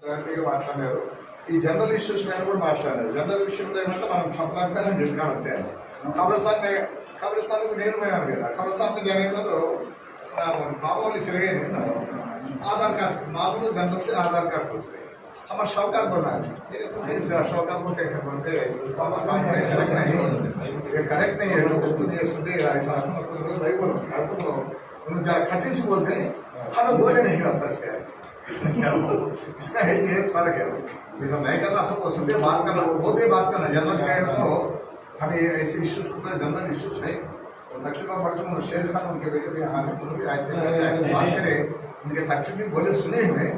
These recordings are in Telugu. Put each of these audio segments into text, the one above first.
క్లారిటీగా మాట్లాడారు. ఈ జనరల్ ఇష్యూస్ మీద కూడా మాట్లాడారు. జనరల్ ఇష్యూలో ఏమంటే మనం చెప్పలేకపోయినా చెప్పాలంతే. కబ్రిస్తాన్ నేను పోయాను కదా, కబ్రిస్తాన్ में जाने का तो बाबा वाले चले गए ना, आधार कार्ड मामूल जनरल से आधार कार्ड दूसरे हमारा शौकार बना है। ये तो नहीं शौकार बोलते हैं बनते ये करेक्ट नहीं है। लोग तो ये सुनते ऐसा मतलब भाई बोलो तो उन्हें जरा कठिन से बोलते हैं, हमें बोले नहीं करता शायद इसका है ये फर्क है। जैसा मैं करना सबको सुनते बात करना बोल के बात करना जनरल से तो हमें ऐसे इश्यूज को जनरल इश्यूज है। और तकलीफ पड़ता हूँ शेर खान उनके बेटे भी हाँ भी आए थे बात करें, उनके तकलीफ भी बोले सुने हुए,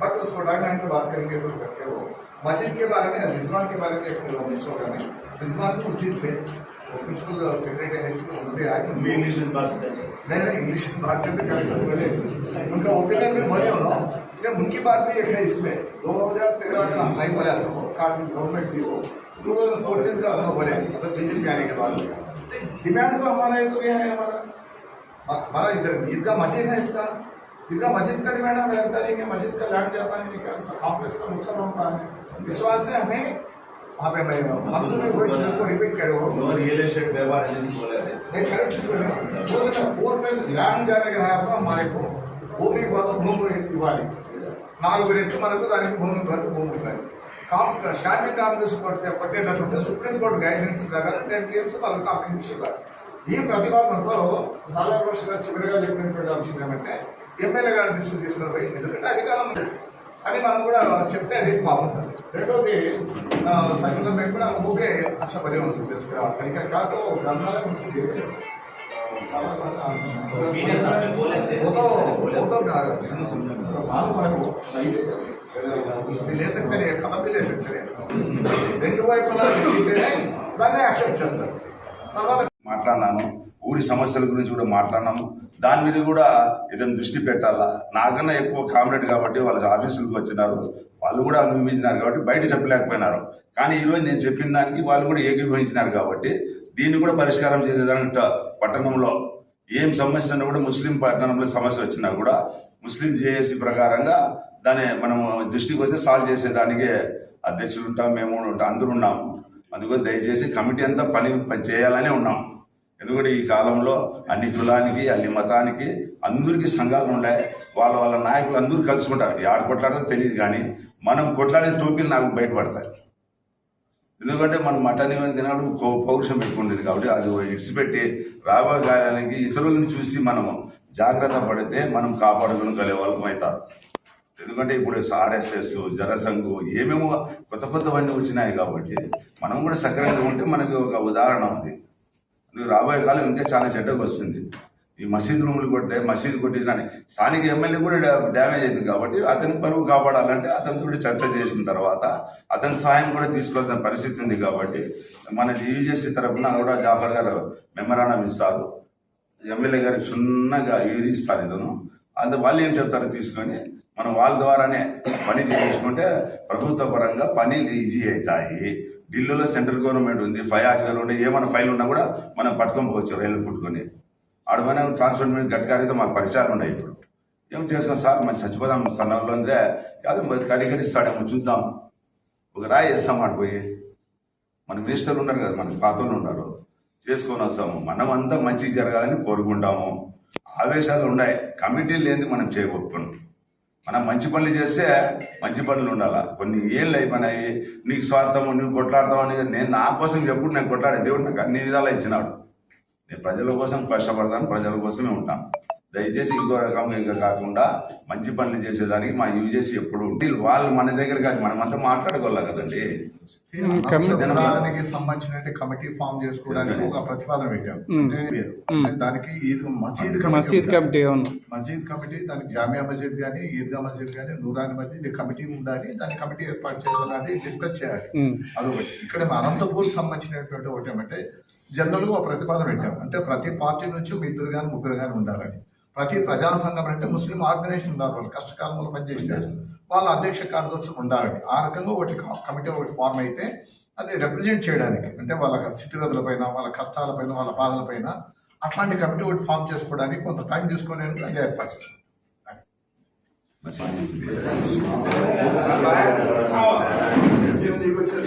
बट उसको डालना तो बात करेंगे तो करके वो मस्जिद के बारे में रिजवान के बारे में एक मिस होगा नहीं। रिजवान को उचित थे वो प्रिंसिपल सेक्रेटरी उनके आए इंग्लिश में बात नहीं इंग्लिश में बात करते करेक्ट बोले उनका ओपिनियन भी बोले उन्होंने उनकी बात भी एक है इसमें 2013 का हाई बोला सबको गवर्नमेंट थी वो 2014 का बोले मतलब बीजेपी आने के बाद डिमांड तो हमारा ये तो क्या है हमारा इधर ईदगाह मस्जिद है इसका ईदगाह मस्जिद का डिमांड हम लगता है कि मस्जिद का लैंड जाता है कॉम्प्लेक्स का नुकसान होता है। विश्वास से हमें वहाँ पे मैं को रिपीट करो रियल एस्टेट व्यापार बोले थे करेक्ट बोले 4 पे लैंड जाने का है तो हमारे को भूमि भूमि इव्వాలి 4 రెట్లు మనకు దానికి భూమి భూమి ఉండాలి స్టాండింగ్ కాంగ్రెస్ పట్టేటట్టు సుప్రీంకోర్టు గైడ్లైన్స్ ప్రకారం 10 కేమ్స్ వాళ్ళకి కాంప్లిమెంట్ ఇవ్వాలి. ఈ ప్రతిపాదనతో సాలారోష్ గారు చివరిగా చెప్పినటువంటి అంశం ఏమంటే ఎమ్మెల్యే గారి దృష్టి తీసుకుని ఎందుకంటే అధికారం అని మనం కూడా చెప్తే అది బాగుంటుంది. రెండోది సంగీతం కూడా ఓకే अच्छा बने हो सकते हैं तरीका क्या तो ग्रंथालय वो तो ले सकते हैं खबर भी ले सकते हैं రెండు వైపులా దాన్ని యాక్సెప్ట్ చేస్తారు. తర్వాత మాట్లాడినాను ఊరి సమస్యల గురించి కూడా మాట్లాడినాము. దాని మీద కూడా ఏదైనా దృష్టి పెట్టాలా. నాకన్నా ఎక్కువ కామ్రేడ్ కాబట్టి వాళ్ళకి ఆఫీసులకు వచ్చినారు, వాళ్ళు కూడా అనుభవించినారు కాబట్టి బయట చెప్పలేకపోయినారు. కానీ ఈరోజు నేను చెప్పిన దానికి వాళ్ళు కూడా ఏకీభవించినారు కాబట్టి దీన్ని కూడా పరిష్కారం చేసేదానికి పట్టణంలో ఏం సమస్య అన్నా కూడా ముస్లిం పట్టణంలో సమస్య వచ్చినా కూడా ముస్లిం జేఏసీ ప్రకారంగా దాన్ని మనం దృష్టికి వస్తే సాల్వ్ చేసేదానికే అధ్యక్షులు ఉంటాం, మేము ఉంటాం, అందరూ ఉన్నాము. అందుకని దయచేసి కమిటీ అంతా పని చేయాలనే ఉన్నాం. ఎందుకంటే ఈ కాలంలో అన్ని కులానికి అన్ని మతానికి అందరికీ సంఘాలు ఉన్నాయి. వాళ్ళ నాయకులు అందరూ కలుసుకుంటారు. ఆడ కొట్లాడదో తెలియదు కానీ మనం కొట్లాడే టోపీలు నాకు బయటపడతాయి. ఎందుకంటే మనం మటన్ తినప్పుడు పౌరుషం ఎక్కువ ఉండేది కాబట్టి అది ఇడిచిపెట్టి రాబోయే కాలానికి ఇతరులను చూసి మనము జాగ్రత్త పడితే మనం కాపాడుకోగలిగే వాళ్ళం అవుతారు. ఎందుకంటే ఇప్పుడు ఆర్ఎస్ఎస్ జనసంఘు ఏమేమో కొత్తవన్నీ వచ్చినాయి కాబట్టి మనం కూడా సక్రమంగా ఉంటే మనకి ఒక ఉదాహరణ ఉంది. రాబోయే కాలం ఇంకా చాలా చెడ్డకు వస్తుంది. ఈ మసీద్ రూములు మసీదు కొట్టించిన స్థానిక ఎమ్మెల్యే కూడా డ్యామేజ్ అయింది కాబట్టి అతని పరువు కాపాడాలంటే అతనితో చర్చ చేసిన తర్వాత అతని సహాయం కూడా తీసుకోవాల్సిన పరిస్థితి ఉంది. కాబట్టి మన యూజేసీ తరఫున కూడా జాఫర్ గారు మెమరాండం ఇస్తారు, ఎమ్మెల్యే గారికి చిన్నగా ఇస్తారు. ఇతను అందు వాళ్ళు ఏం చెప్తారో తీసుకొని మనం వాళ్ళ ద్వారానే పని చేయించుకుంటే ప్రభుత్వ పరంగా పనులు ఈజీ అవుతాయి. ఢిల్లీలో సెంట్రల్ గవర్నమెంట్ ఉంది, ఫైల్ ఉండే ఏమైనా ఫైల్ ఉన్నా కూడా మనం పట్టుకొని పోవచ్చు రైలు పుట్టుకొని. ఆడమైనా ట్రాన్స్పోర్ట్ గట్టిగారితో మాకు పరిచయాలు ఉన్నాయి. ఇప్పుడు ఏం చేసుకున్నాం సార్ మనం చచ్చిపోదాం సన్నంలో ఉందే కాదు కనికరిస్తాడేమో చూద్దాం, ఒక రాయి వేస్తాం ఆడిపోయి. మన మినిస్టర్లు ఉన్నారు కదా, మన పాత్రలు ఉన్నారు, చేసుకొని వస్తాము. మనం అంతా మంచిగా జరగాలని కోరుకుంటాము. ఆవేశాలు ఉన్నాయి, కమిటీలు లేని మనం చేయబోతున్నాం. మనం మంచి పనులు చేస్తే మంచి పనులు ఉండాలా. కొన్ని ఏళ్ళు అయిపోయినాయి, నీకు స్వార్థము నువ్వు కొట్లాడతావు అని నేను నా కోసం ఎప్పుడు నేను కొట్లాడే దేవుడు నాకు అన్ని విధాలా ఇచ్చినాడు. నేను ప్రజల కోసం కష్టపడతాను, ప్రజల కోసమే ఉంటాను. దయచేసి ఇంకో రకంగా ఇంకా కాకుండా మంచి పనులు చేసేదానికి మా యూజేసీ ఎప్పుడు వాళ్ళు మన దగ్గర కాదు, మనమంతా మాట్లాడుకోవాలి కదండి. దానికి సంబంధించిన కమిటీ ఫామ్ చేసుకోవడానికి ఒక ప్రతిపాదన పెట్టాం. దానికి మసీద్ కమిటీ దానికి జామియా మసీద్ కానీ ఈద్గా మసీద్ కానీ నూరాని మసీద్ కమిటీ ఉండాలి. దాని కమిటీ ఏర్పాటు చేయాలని డిస్కస్ చేయాలి. అదొకటి. ఇక్కడ అనంతపూర్ సంబంధించినటువంటి ఒకటి ఏమంటే జనరల్గా ఒక ప్రతిపాదన పెట్టాం. అంటే ప్రతి పార్టీ నుంచి ఇద్దరు కానీ ముగ్గురు కానీ ఉండాలని. ప్రతి ప్రజా సంఘం అంటే ముస్లిం ఆర్గనైజేషన్ ఉన్నారు, వాళ్ళు కష్టకాలంలో పనిచేసినారు, వాళ్ళ అధ్యక్ష కార్యదర్శులు ఉండాలని. ఆ రకంగా ఒకటి కమిటీ ఒకటి ఫార్మ్ అయితే అది రిప్రజెంట్ చేయడానికి, అంటే వాళ్ళ స్థితిగతులపైన, వాళ్ళ కష్టాలపైన, వాళ్ళ బాధలపైన అట్లాంటి కమిటీ ఒకటి ఫామ్ చేసుకోవడానికి కొంత టైం తీసుకొని అది ఏర్పాటు చేస్తాం. ఏం దిగొచ్చారు